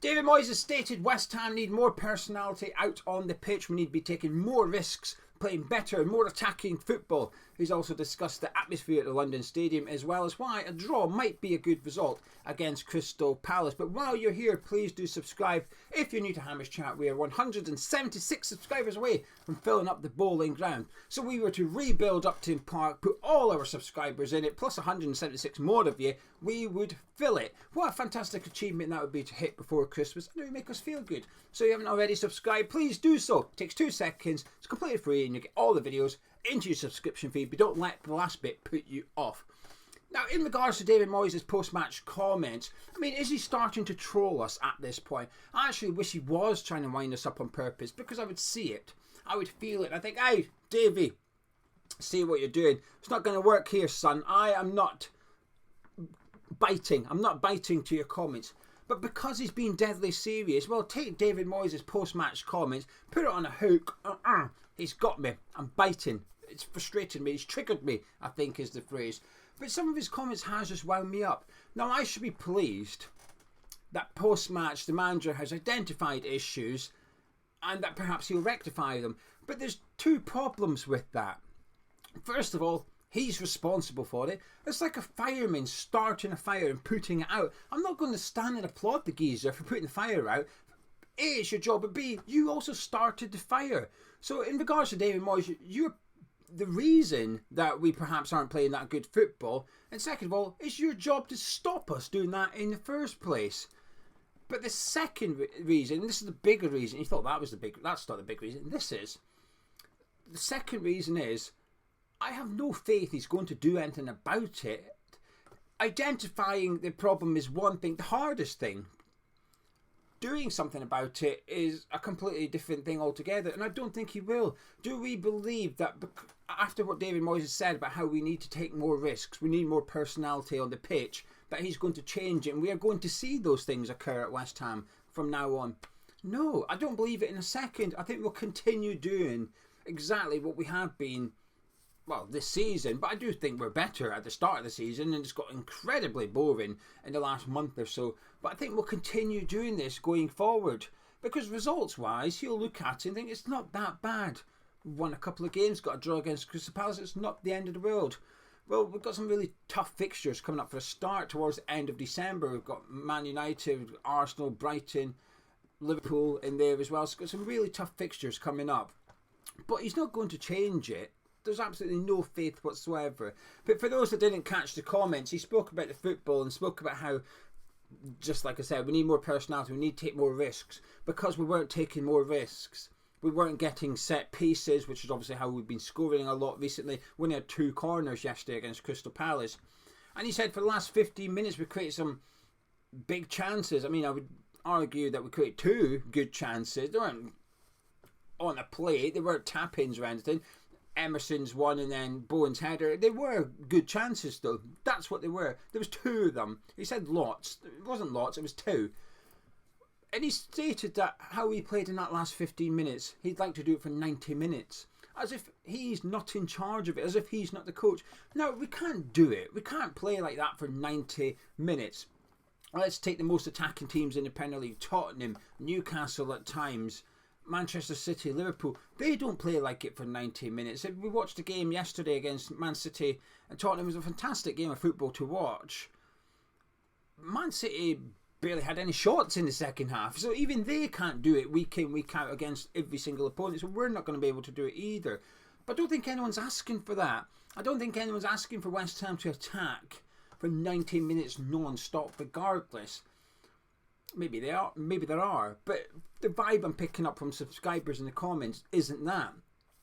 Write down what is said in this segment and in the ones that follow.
David Moyes has stated West Ham need more personality out on the pitch. We need to be taking more risks, playing better and more attacking football. He's also discussed the atmosphere at the London Stadium, as well as why a draw might be a good result against Crystal Palace. But while you're here, please do subscribe. If you're new to Hammers Chat, we are 176 subscribers away from filling up the bowling ground. So we were to rebuild Upton Park, put all our subscribers in it, plus 176 more of you, we would fill it. What a fantastic achievement that would be to hit before Christmas, and it would make us feel good. So if you haven't already subscribed, please do so. It takes 2 seconds, it's completely free, and you get all the videos into your subscription feed, but don't let the last bit put you off. Now, in regards to David Moyes' post-match comments, I mean, is he starting to troll us at this point? I actually wish he was trying to wind us up on purpose, because I would see it. I would feel it. I think, hey, Davey, see what you're doing. It's not going to work here, son. I am not biting. I'm not biting to your comments. But because he's been deadly serious, well, take David Moyes' post-match comments, put it on a hook. He's got me. I'm biting. It's frustrated me. It's triggered me, I think is the phrase. But some of his comments has just wound me up. Now, I should be pleased that post-match the manager has identified issues and that perhaps he'll rectify them. But there's 2 problems with that. First of all, he's responsible for it. It's like a fireman starting a fire and putting it out. I'm not going to stand and applaud the geezer for putting the fire out. A, it's your job, but B, you also started the fire. So in regards to David Moyes, you're the reason that we perhaps aren't playing that good football. And second of all, it's your job to stop us doing that in the first place. But the second reason, and this is the bigger reason, you thought that was that's not the big reason, this is. The second reason is, I have no faith he's going to do anything about it. Identifying the problem is one thing, the hardest thing. Doing something about it is a completely different thing altogether, and I don't think he will. Do we believe that after what David Moyes has said about how we need to take more risks, we need more personality on the pitch, that he's going to change it and we are going to see those things occur at West Ham from now on? No, I don't believe it in a second. I think we'll continue doing exactly what we have been, well, this season, but I do think we're better at the start of the season, and it's got incredibly boring in the last month or so. But I think we'll continue doing this going forward, because results-wise, you'll look at it and think it's not that bad. We've won a couple of games, got a draw against Crystal Palace, it's not the end of the world. Well, we've got some really tough fixtures coming up for a start towards the end of December. We've got Man United, Arsenal, Brighton, Liverpool in there as well. So we've got some really tough fixtures coming up. But he's not going to change it. There's absolutely no faith whatsoever. But for those that didn't catch the comments, he spoke about the football and spoke about how, just like I said, we need more personality, we need to take more risks. Because we weren't taking more risks, we weren't getting set pieces, which is obviously how we've been scoring a lot recently. We only had 2 corners yesterday against Crystal Palace. And he said for the last 15 minutes we created some big chances. I mean, I would argue that we created 2 good chances. They weren't on a plate, they weren't tap-ins or anything. Emerson's one and then Bowen's header. They were good chances though. That's what they were. There was 2 of them. He said lots. It wasn't lots, it was 2. And he stated that how he played in that last 15 minutes, he'd like to do it for 90 minutes. As if he's not in charge of it, as if he's not the coach. No, we can't do it. We can't play like that for 90 minutes. Let's take the most attacking teams in the Premier League. Tottenham, Newcastle at times, Manchester City, Liverpool, they don't play like it for 90 minutes. We watched a game yesterday against Man City and Tottenham. It was a fantastic game of football to watch. Man City barely had any shots in the second half, so even they can't do it week in, week out against every single opponent, so we're not going to be able to do it either. But I don't think anyone's asking for that. I don't think anyone's asking for West Ham to attack for 90 minutes non-stop regardless. Maybe they are, maybe there are, but the vibe I'm picking up from subscribers in the comments isn't that.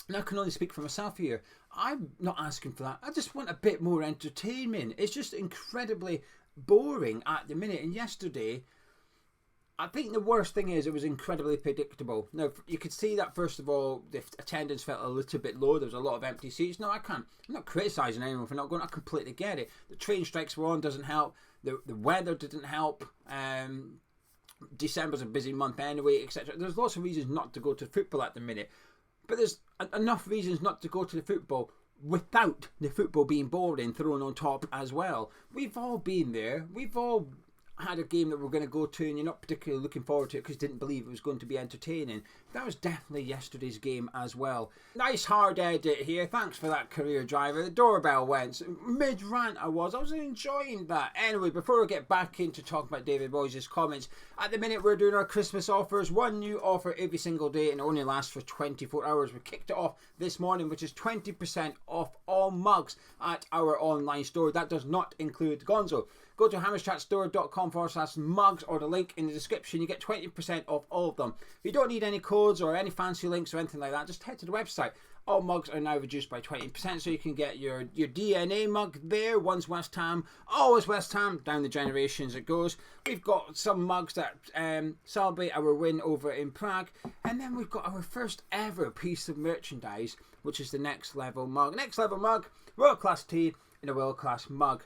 And I can only speak for myself here. I'm not asking for that. I just want a bit more entertainment. It's just incredibly boring at the minute. And yesterday, I think the worst thing is it was incredibly predictable. Now, you could see that, first of all, the attendance felt a little bit low. There was a lot of empty seats. No, I'm not criticising anyone for not going. I completely get it. The train strikes were on, doesn't help. The weather didn't help. December's a busy month anyway, etc. There's lots of reasons not to go to football at the minute, but there's enough reasons not to go to the football without the football being boring thrown on top as well. We've all been there. We've all had a game that we're going to go to and you're not particularly looking forward to it because you didn't believe it was going to be entertaining, that was definitely yesterday's game as well. Nice hard edit here. Thanks for that, career driver. The doorbell went. Mid-rant I was enjoying that. Anyway, before we get back into talking about David Moyes' comments, at the minute we're doing our Christmas offers. One new offer every single day and it only lasts for 24 hours. We kicked it off this morning, which is 20% off all mugs at our online store. That does not include Gonzo. Go to hammerschatstore.com/mugs or the link in the description. You get 20% off all of them. If you don't need any codes or any fancy links or anything like that, just head to the website. All mugs are now reduced by 20%, so you can get your DNA mug there. One's West Ham, always West Ham, down the generations it goes. We've got some mugs that celebrate our win over in Prague. And then we've got our first ever piece of merchandise, which is the Next Level mug. Next Level mug, world class tea in a world class mug.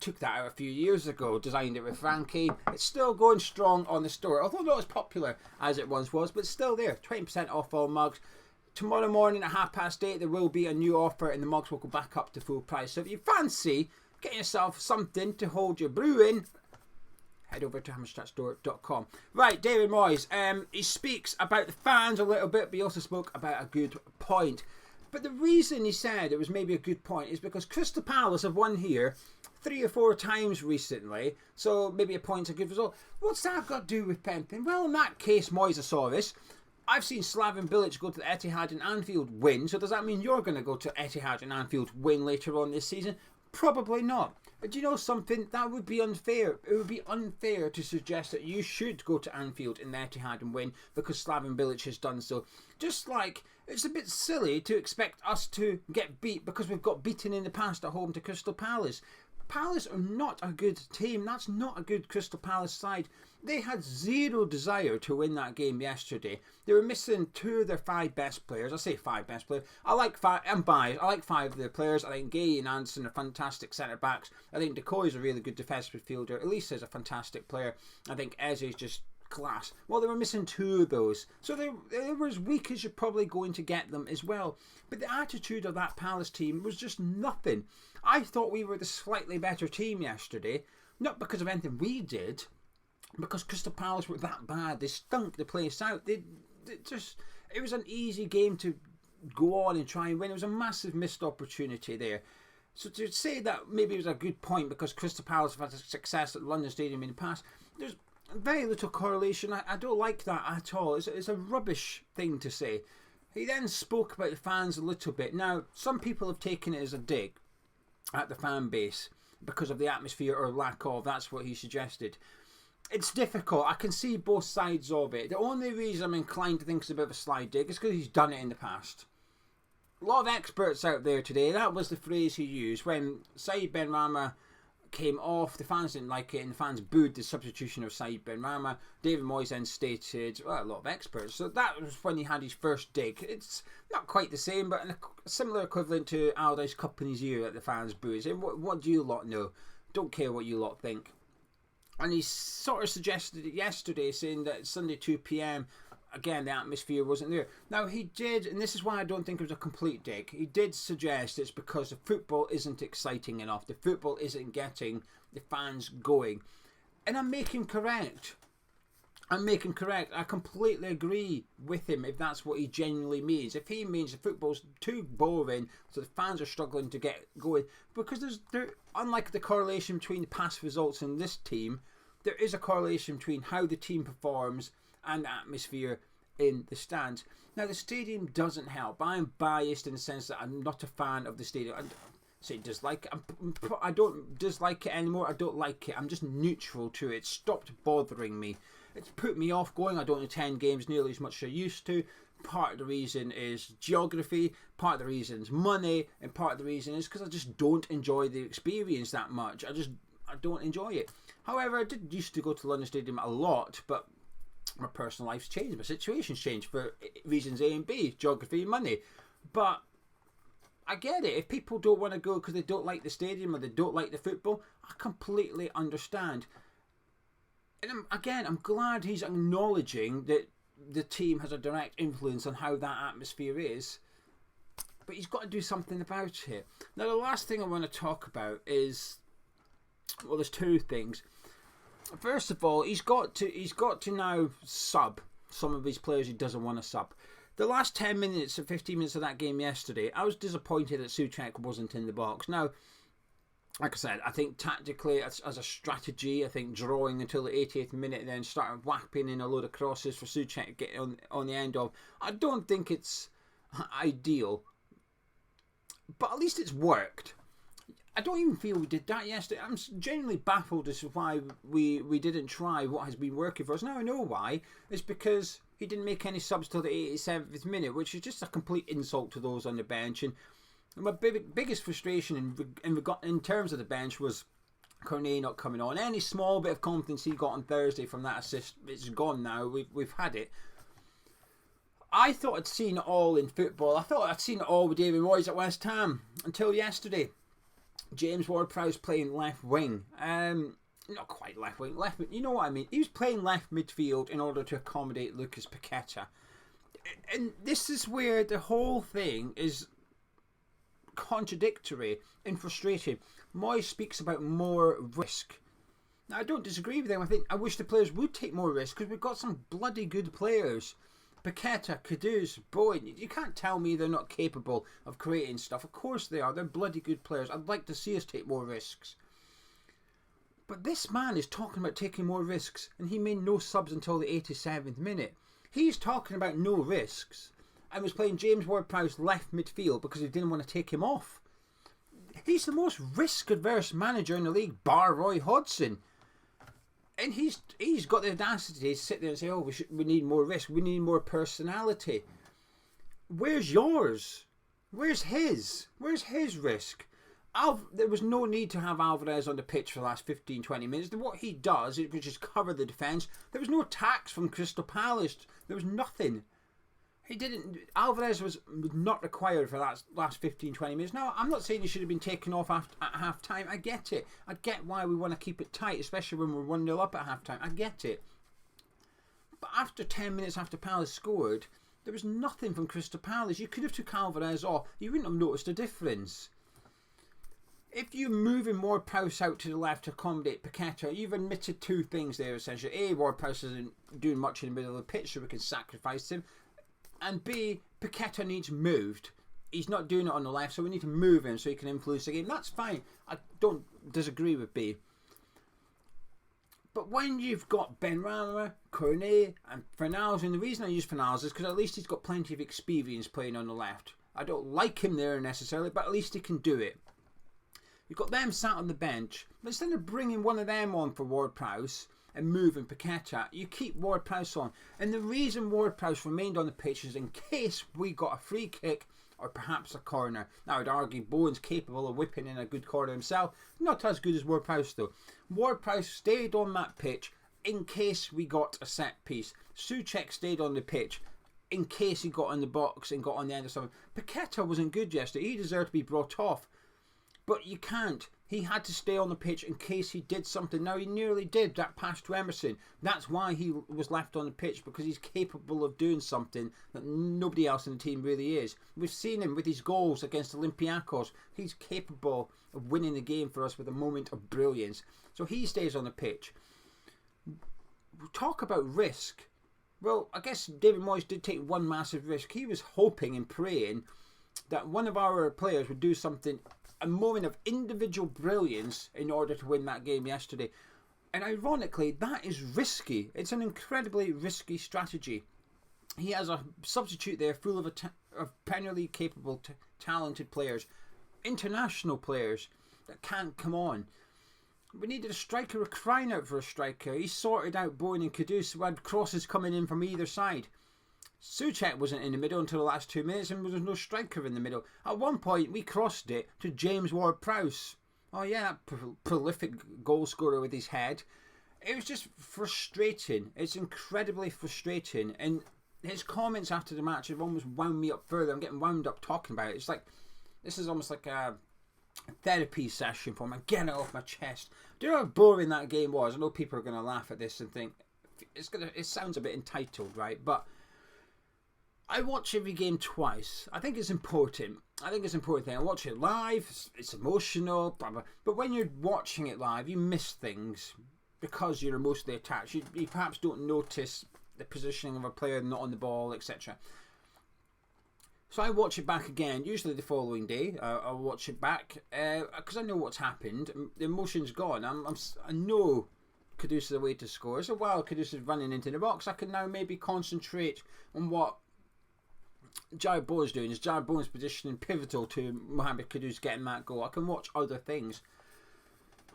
Took that out a few years ago, designed it with Frankie. It's still going strong on the store, although not as popular as it once was, but still there. 20% off all mugs. Tomorrow morning at 8:30 there will be a new offer and the mugs will go back up to full price. So if you fancy getting yourself something to hold your brew in, head over to hammerschatstore.com. Right, David Moyes, he speaks about the fans a little bit, but he also spoke about a good point. But the reason he said it was maybe a good point is because Crystal Palace have won here 3 or 4 times recently, so maybe a point's a good result. What's that got to do with Pemping? Well, in that case, Moyes saw this. I've seen Slaven Bilic go to the Etihad and Anfield win, so does that mean you're going to go to Etihad and Anfield win later on this season? Probably not. But do you know something? That would be unfair. It would be unfair to suggest that you should go to Anfield and the Etihad and win because Slaven Bilic has done so. Just like it's a bit silly to expect us to get beat because we've got beaten in the past at home to Crystal Palace. Palace are not a good team. That's not a good Crystal Palace side. They had zero desire to win that game yesterday. They were missing 2 of their 5 best players. I say 5 best players. I like 5. I'm biased. I like 5 of their players. I think Gay and Anderson are fantastic centre backs. I think Decoy is a really good defensive midfielder. Elisa is a fantastic player. I think Eze is just class. Well, they were missing 2 of those, so they were as weak as you're probably going to get them as well. But the attitude of that Palace team was just nothing. I thought we were the slightly better team yesterday, not because of anything we did, because Crystal Palace were that bad. They stunk the place out. It was an easy game to go on and try and win. It was a massive missed opportunity there. So to say that maybe it was a good point because Crystal Palace have had success at London Stadium in the past, there's very little correlation. I don't like that at all. It's a rubbish thing to say. He then spoke about the fans a little bit. Now, some people have taken it as a dig at the fan base because of the atmosphere or lack of. That's what he suggested. It's difficult. I can see both sides of it. The only reason I'm inclined to think it's a bit of a sly dig is because he's done it in the past. A lot of experts out there today, that was the phrase he used. When Said Benrahma came off, the fans didn't like it and the fans booed the substitution of Said Benrahma. David Moyes then stated, well, a lot of experts. So that was when he had his first dig. It's not quite the same, but a similar equivalent to Allardyce cupping his ear at the fans booing. What do you lot know? Don't care what you lot think. And he sort of suggested it yesterday, saying that Sunday 2 p.m, again, the atmosphere wasn't there. Now, he did, and this is why I don't think it was a complete dig, he did suggest it's because the football isn't exciting enough. The football isn't getting the fans going. And I'm making correct. I completely agree with him if that's what he genuinely means. If he means the football's too boring, so the fans are struggling to get going, because unlike the correlation between the past results in this team, there is a correlation between how the team performs and the atmosphere in the stands. Now, the stadium doesn't help. I'm biased in the sense that I'm not a fan of the stadium. I don't dislike it anymore. I don't like it. I'm just neutral to it. It stopped bothering me. It's put me off going. I don't attend games nearly as much as I used to. Part of the reason is geography, part of the reason is money, and part of the reason is because I just don't enjoy the experience that much. I don't enjoy it. However, I did used to go to London Stadium a lot, but my personal life's changed. My situation's changed for reasons A and B, geography and money. But I get it. If people don't want to go because they don't like the stadium or they don't like the football, I completely understand. And I'm glad he's acknowledging that the team has a direct influence on how that atmosphere is. But he's got to do something about it. Now, the last thing I want to talk about is, well, there's 2 things. First of all, he's got to now sub some of his players he doesn't want to sub. The last 10 minutes or 15 minutes of that game yesterday, I was disappointed that Souček wasn't in the box. Now, like I said, I think tactically, as a strategy, I think drawing until the 80th minute and then starting whapping in a load of crosses for Souček to get on the end of, I don't think it's ideal. But at least it's worked. I don't even feel we did that yesterday. I'm genuinely baffled as to why we didn't try what has been working for us. Now I know why. It's because he didn't make any subs till the 87th minute, which is just a complete insult to those on the bench. And my biggest frustration in terms of the bench was Cornet not coming on. Any small bit of confidence he got on Thursday from that assist, it's gone now. We've had it. I thought I'd seen it all in football. I thought I'd seen it all with David Moyes at West Ham until yesterday. James Ward-Prowse playing left wing. Not quite left wing. Left, you know what I mean. He was playing left midfield in order to accommodate Lucas Paqueta. And this is where the whole thing is contradictory and frustrating. Moyes speaks about more risk. Now, I don't disagree with him. I wish the players would take more risk because we've got some bloody good players. Paqueta, Kudus, Boyd, you can't tell me they're not capable of creating stuff. Of course they are. They're bloody good players. I'd like to see us take more risks. But this man is talking about taking more risks, and he made no subs until the 87th minute. He's talking about no risks and was playing James Ward-Prowse left midfield because he didn't want to take him off. He's the most risk-averse manager in the league, bar Roy Hodgson. And he's got the audacity to sit there and say, oh, we need more risk. We need more personality. Where's yours? Where's his? Where's his risk? There was no need to have Alvarez on the pitch for the last 15, 20 minutes. What he does, which is cover the defence, there was no attacks from Crystal Palace. There was nothing. Alvarez was not required for that last 15, 20 minutes. Now, I'm not saying he should have been taken off at half time. I get it. I get why we want to keep it tight, especially when we're 1-0 up at half time. I get it. But after 10 minutes after Palace scored, there was nothing from Crystal Palace. You could have took Alvarez off. You wouldn't have noticed a difference. If you're moving Ward-Prowse out to the left to accommodate Paqueta, you've admitted two things there, essentially. A, Ward-Prowse isn't doing much in the middle of the pitch, so we can sacrifice him. And B, Paqueta needs moved. He's not doing it on the left, so we need to move him so he can influence the game. That's fine. I don't disagree with B. But when you've got Benrahma, Cornet and Fornals, and the reason I use Fornals is because at least he's got plenty of experience playing on the left. I don't like him there necessarily, but at least he can do it. You've got them sat on the bench, but instead of bringing one of them on for Ward-Prowse and moving Paqueta, you keep Ward-Prowse on. And the reason Ward-Prowse remained on the pitch is in case we got a free kick or perhaps a corner. Now, I'd argue Bowen's capable of whipping in a good corner himself. Not as good as Ward-Prowse, though. Ward-Prowse stayed on that pitch in case we got a set piece. Souček stayed on the pitch in case he got in the box and got on the end of something. Paqueta wasn't good yesterday. He deserved to be brought off. But you can't. He had to stay on the pitch in case he did something. Now, he nearly did that pass to Emerson. That's why he was left on the pitch, because he's capable of doing something that nobody else in the team really is. We've seen him with his goals against Olympiacos. He's capable of winning the game for us with a moment of brilliance. So he stays on the pitch. Talk about risk. Well, I guess David Moyes did take one massive risk. He was hoping and praying that one of our players would do something, a moment of individual brilliance in order to win that game yesterday. And ironically, that is risky. It's an incredibly risky strategy. He has a substitute there full of Premier League capable, talented players, international players that can't come on. We needed a striker. We're crying out for a striker. He sorted out Bowen and Kudus, who had crosses coming in from either side. Souček wasn't in the middle until the last 2 minutes, and there was no striker in the middle. At one point, we crossed it to James Ward-Prowse. Oh yeah, that prolific goal scorer with his head. It was just frustrating. It's incredibly frustrating. And his comments after the match have almost wound me up further. I'm getting wound up talking about it. It's like, this is almost like a therapy session for me. I'm getting it off my chest. Do you know how boring that game was? I know people are going to laugh at this and think it sounds a bit entitled, right? But I watch every game twice. I think it's important. I watch it live. It's emotional. Blah, blah. But when you're watching it live, you miss things. because you're emotionally attached, you perhaps don't notice the positioning of a player not on the ball, etc. So I watch it back again, usually the following day. I'll watch it back because I know what's happened. The emotion's gone. I know Kudus is away to score. So while Kudus is running into the box, I can now maybe concentrate on what Jared Bowen's doing. Is Jared Bowen's positioning pivotal to Mohamed Kudus getting that goal? I can watch other things.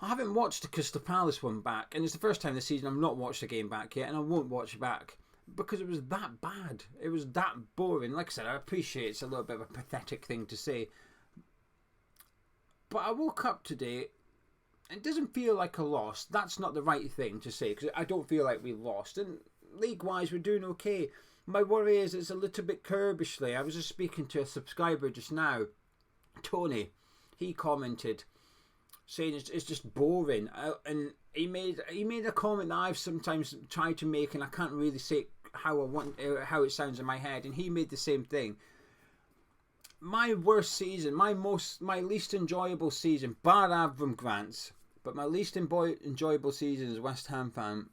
I haven't watched the Crystal Palace one back, and it's the first time this season I've not watched the game back yet, and I won't watch it back because it was that bad. It was that boring. Like I said, I appreciate it's a little bit of a pathetic thing to say, but I woke up today and it doesn't feel like a loss. That's not the right thing to say because I don't feel like we lost, and league-wise we're doing okay. My worry is it's a little bit Kirbishly. I was just speaking to a subscriber just now, Tony. He commented saying it's just boring, and he made a comment that I've sometimes tried to make, and I can't really say how it sounds in my head, and he made the same thing. My worst season, my least enjoyable season, bar Avram Grant's, but my least enjoyable season as a West Ham fan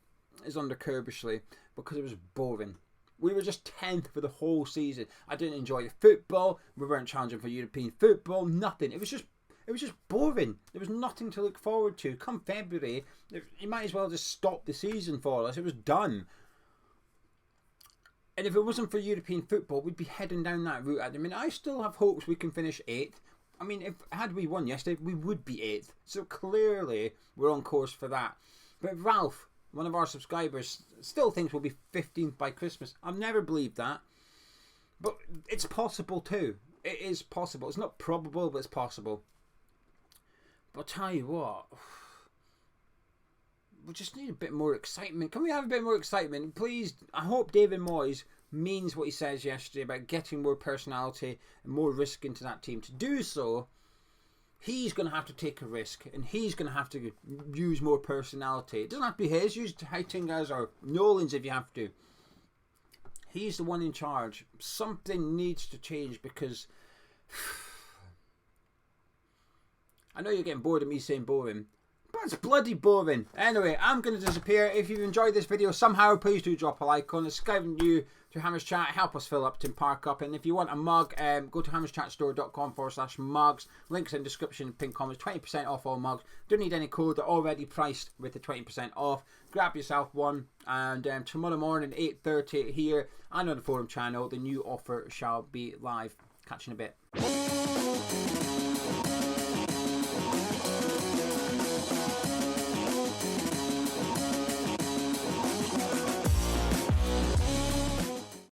is under Kirbishly because it was boring. We were just 10th for the whole season. I didn't enjoy the football. We weren't challenging for European football. Nothing. It was just boring. There was nothing to look forward to. Come February, you might as well just stop the season for us. It was done. And if it wasn't for European football, we'd be heading down that route at the minute. I still have hopes we can finish 8th. I mean, had we won yesterday, we would be 8th. So clearly, we're on course for that. But Ralph, one of our subscribers, still thinks we'll be 15th by Christmas. I've never believed that. But it's possible too. It is possible. It's not probable, but it's possible. But I'll tell you what, we just need a bit more excitement. Can we have a bit more excitement? Please, I hope David Moyes means what he says yesterday about getting more personality and more risk into that team. To do so, he's going to have to take a risk, and he's going to have to use more personality. It doesn't have to be his. Use Heitinga's or Nolan's if you have to. He's the one in charge. Something needs to change because I know you're getting bored of me saying boring, but it's bloody boring. Anyway, I'm going to disappear. If you've enjoyed this video somehow, please do drop a like on it. Subscribe you to Hammers Chat. Help us fill Upton Park up. And if you want a mug, go to hammerschatstore.com/mugs. Links in description, pinned comments. 20% off all mugs. Don't need any code. They're already priced with the 20% off. Grab yourself one. And tomorrow morning, 8:30 here and on the forum channel, the new offer shall be live. Catch you in a bit.